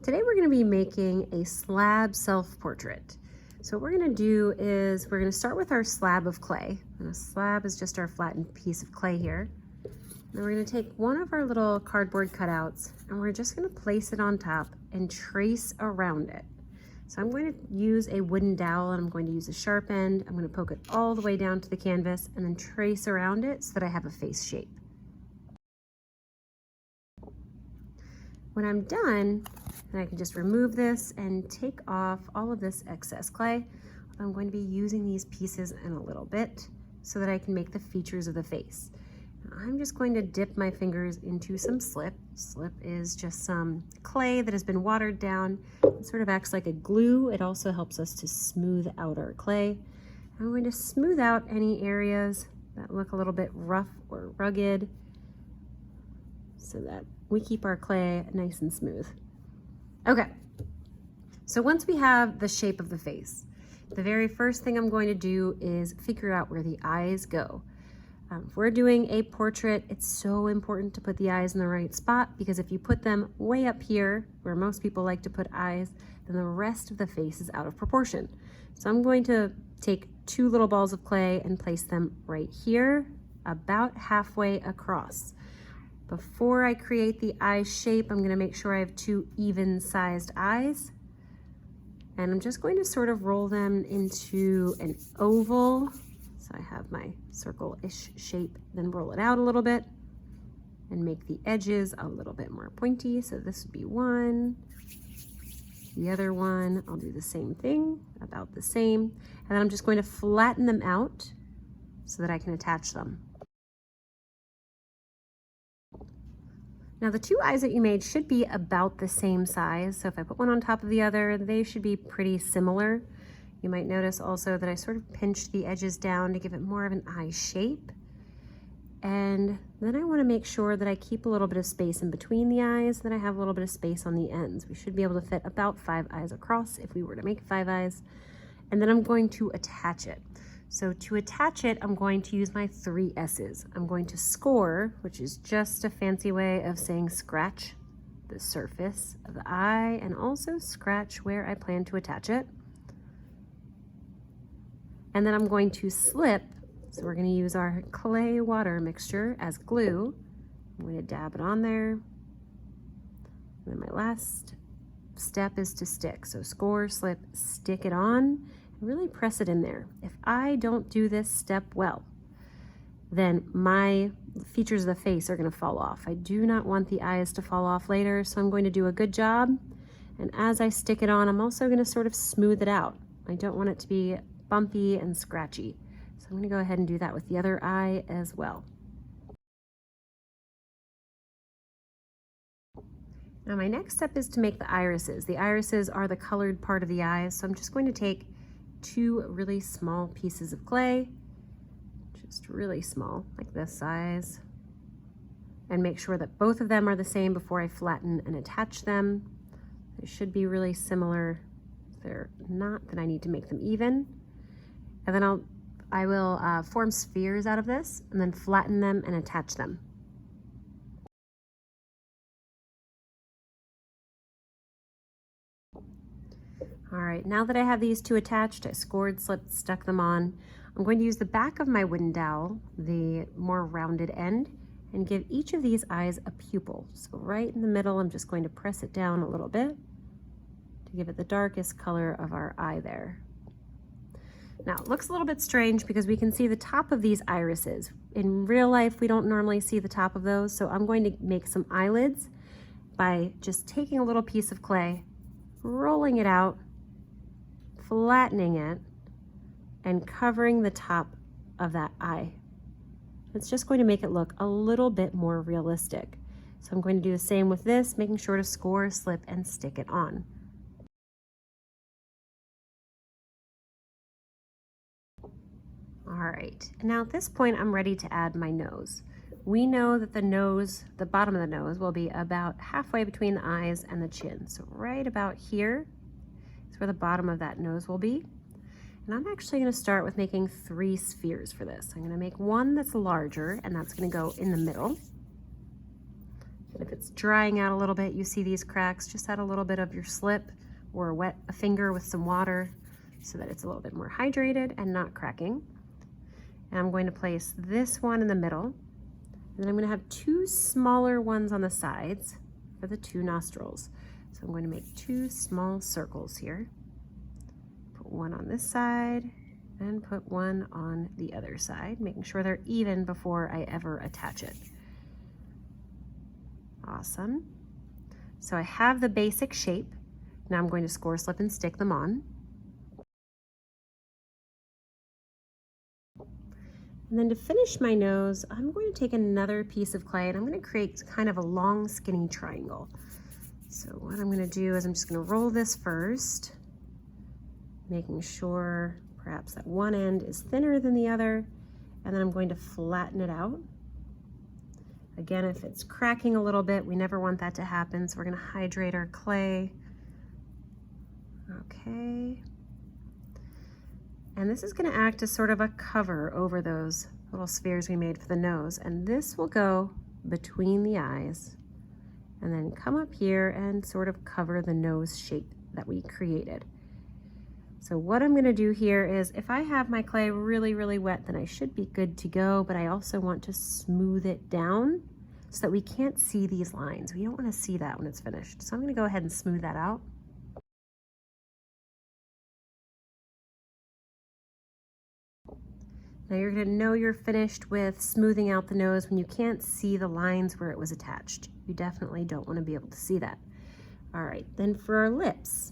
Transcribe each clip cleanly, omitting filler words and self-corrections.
Today we're going to be making a slab self-portrait. So what we're going to do is we're going to start with our slab of clay. And a slab is just our flattened piece of clay here. Then we're going to take one of our little cardboard cutouts and we're just going to place it on top and trace around it. So I'm going to use a wooden dowel and I'm going to use a sharp end. I'm going to poke it all the way down to the canvas and then trace around it so that I have a face shape. When I'm done, then I can just remove this and take off all of this excess clay. I'm going to be using these pieces in a little bit so that I can make the features of the face. I'm just going to dip my fingers into some slip. Slip is just some clay that has been watered down. It sort of acts like a glue. It also helps us to smooth out our clay. I'm going to smooth out any areas that look a little bit rough or rugged so that we keep our clay nice and smooth. Okay, so once we have the shape of the face, the very first thing I'm going to do is figure out where the eyes go. If we're doing a portrait, it's so important to put the eyes in the right spot, because if you put them way up here, where most people like to put eyes, then the rest of the face is out of proportion. So I'm going to take two little balls of clay and place them right here, about halfway across. Before I create the eye shape, I'm going to make sure I have two even-sized eyes. And I'm just going to sort of roll them into an oval. So I have my circle-ish shape, then roll it out a little bit and make the edges a little bit more pointy. So this would be one. The other one, I'll do the same thing, about the same. And then I'm just going to flatten them out so that I can attach them. Now the two eyes that you made should be about the same size. So if I put one on top of the other, they should be pretty similar. You might notice also that I sort of pinched the edges down to give it more of an eye shape. And then I want to make sure that I keep a little bit of space in between the eyes, that I have a little bit of space on the ends. We should be able to fit about 5 eyes across if we were to make 5 eyes. And then I'm going to attach it. So to attach it, I'm going to use my 3 S's. I'm going to score, which is just a fancy way of saying scratch the surface of the eye and also scratch where I plan to attach it. And then I'm going to slip. So we're going to use our clay water mixture as glue. I'm going to dab it on there. And then my last step is to stick. So score, slip, stick it on. Really press it in there. If I don't do this step well, then my features of the face are going to fall off. I do not want the eyes to fall off later, so I'm going to do a good job. And as I stick it on, I'm also going to sort of smooth it out. I don't want it to be bumpy and scratchy. So I'm going to go ahead and do that with the other eye as well. Now my next step is to make the irises. The irises are the colored part of the eyes, so I'm just going to take 2 really small pieces of clay, just really small, like this size, and make sure that both of them are the same before I flatten and attach them. They should be really similar. If they're not, then I need to make them even. And then I will form spheres out of this and then flatten them and attach them. All right, now that I have these 2 attached, I scored, slipped, stuck them on. I'm going to use the back of my wooden dowel, the more rounded end, and give each of these eyes a pupil. So right in the middle, I'm just going to press it down a little bit to give it the darkest color of our eye there. Now, it looks a little bit strange because we can see the top of these irises. In real life, we don't normally see the top of those, so I'm going to make some eyelids by just taking a little piece of clay, rolling it out, flattening it, and covering the top of that eye. It's just going to make it look a little bit more realistic. So I'm going to do the same with this, making sure to score, slip, and stick it on. All right, now at this point, I'm ready to add my nose. We know that the nose, the bottom of the nose, will be about halfway between the eyes and the chin. So right about here is where the bottom of that nose will be. And I'm actually going to start with making 3 spheres for this. I'm going to make one that's larger, and that's going to go in the middle. And if it's drying out a little bit, you see these cracks, just add a little bit of your slip or wet a finger with some water so that it's a little bit more hydrated and not cracking. And I'm going to place this one in the middle. And then I'm going to have two smaller ones on the sides for the two nostrils. So I'm going to make two small circles here. Put one on this side and put one on the other side, making sure they're even before I ever attach it. Awesome. So I have the basic shape. Now I'm going to score, slip, and stick them on. And then to finish my nose, I'm going to take another piece of clay and I'm going to create kind of a long, skinny triangle. So what I'm going to do is I'm just going to roll this first, making sure perhaps that one end is thinner than the other, and then I'm going to flatten it out. Again, if it's cracking a little bit, we never want that to happen, so we're going to hydrate our clay. Okay. And this is going to act as sort of a cover over those little spheres we made for the nose, and this will go between the eyes and then come up here and sort of cover the nose shape that we created. So what I'm going to do here is, if I have my clay really, really wet, then I should be good to go, but I also want to smooth it down so that we can't see these lines. We don't want to see that when it's finished. So I'm going to go ahead and smooth that out. Now you're going to know you're finished with smoothing out the nose when you can't see the lines where it was attached. You definitely don't want to be able to see that. All right, then for our lips,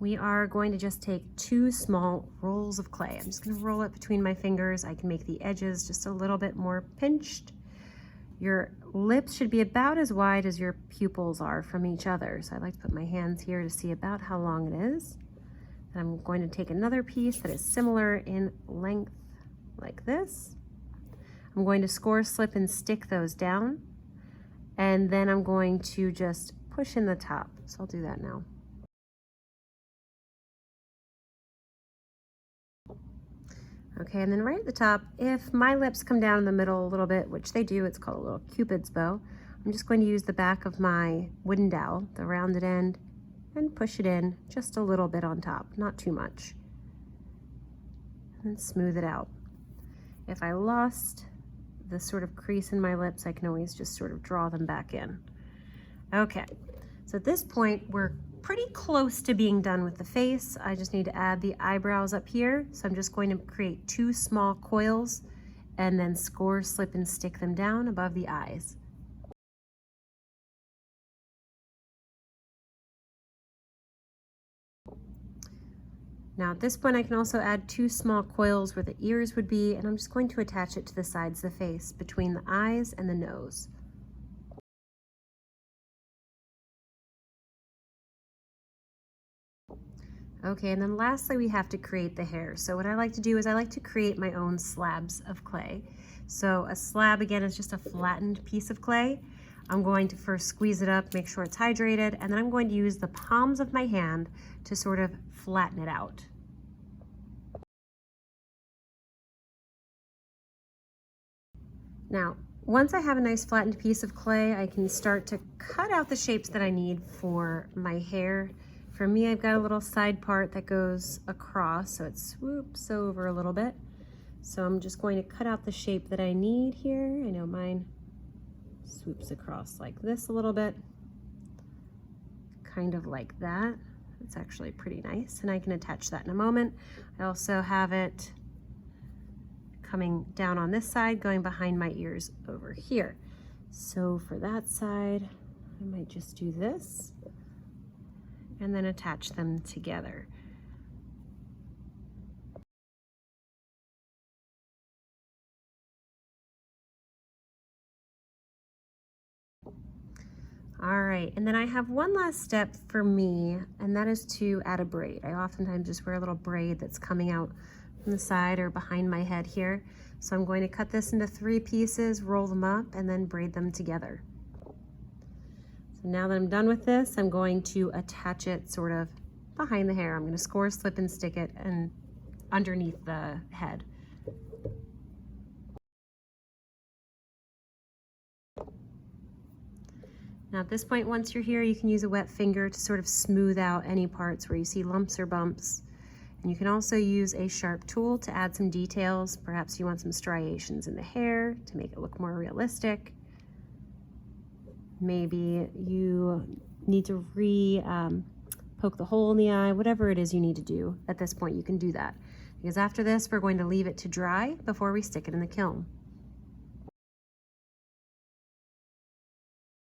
we are going to just take two small rolls of clay. I'm just going to roll it between my fingers. I can make the edges just a little bit more pinched. Your lips should be about as wide as your pupils are from each other. So I like to put my hands here to see about how long it is. And I'm going to take another piece that is similar in length like this. I'm going to score, slip, and stick those down. And then I'm going to just push in the top. So I'll do that now. Okay, and then right at the top, if my lips come down in the middle a little bit, which they do, it's called a little Cupid's bow, I'm just going to use the back of my wooden dowel, the rounded end, and push it in just a little bit on top, not too much. And smooth it out. If I lost the sort of crease in my lips, I can always just sort of draw them back in. Okay, so at this point, we're pretty close to being done with the face. I just need to add the eyebrows up here. So I'm just going to create two small coils and then score, slip, and stick them down above the eyes. Now at this point I can also add two small coils where the ears would be, and I'm just going to attach it to the sides of the face between the eyes and the nose. Okay, and then lastly we have to create the hair. So what I like to do is I like to create my own slabs of clay. So a slab, again, is just a flattened piece of clay. I'm going to first squeeze it up, make sure it's hydrated, and then I'm going to use the palms of my hand to sort of flatten it out. Now, once I have a nice flattened piece of clay, I can start to cut out the shapes that I need for my hair. For me, I've got a little side part that goes across, so it swoops over a little bit. So I'm just going to cut out the shape that I need here. I know mine swoops across like this a little bit, kind of like that. It's actually pretty nice, and I can attach that in a moment. I also have it coming down on this side, going behind my ears over here. So for that side, I might just do this and then attach them together. All right, and then I have one last step for me, and that is to add a braid. I oftentimes just wear a little braid that's coming out from the side or behind my head here. So I'm going to cut this into 3 pieces, roll them up, and then braid them together. So now that I'm done with this, I'm going to attach it sort of behind the hair. I'm going to score, slip, and stick it and underneath the head. Now at this point, once you're here, you can use a wet finger to sort of smooth out any parts where you see lumps or bumps. And you can also use a sharp tool to add some details. Perhaps you want some striations in the hair to make it look more realistic. Maybe you need to poke the hole in the eye, whatever it is you need to do. At this point, you can do that. Because after this, we're going to leave it to dry before we stick it in the kiln.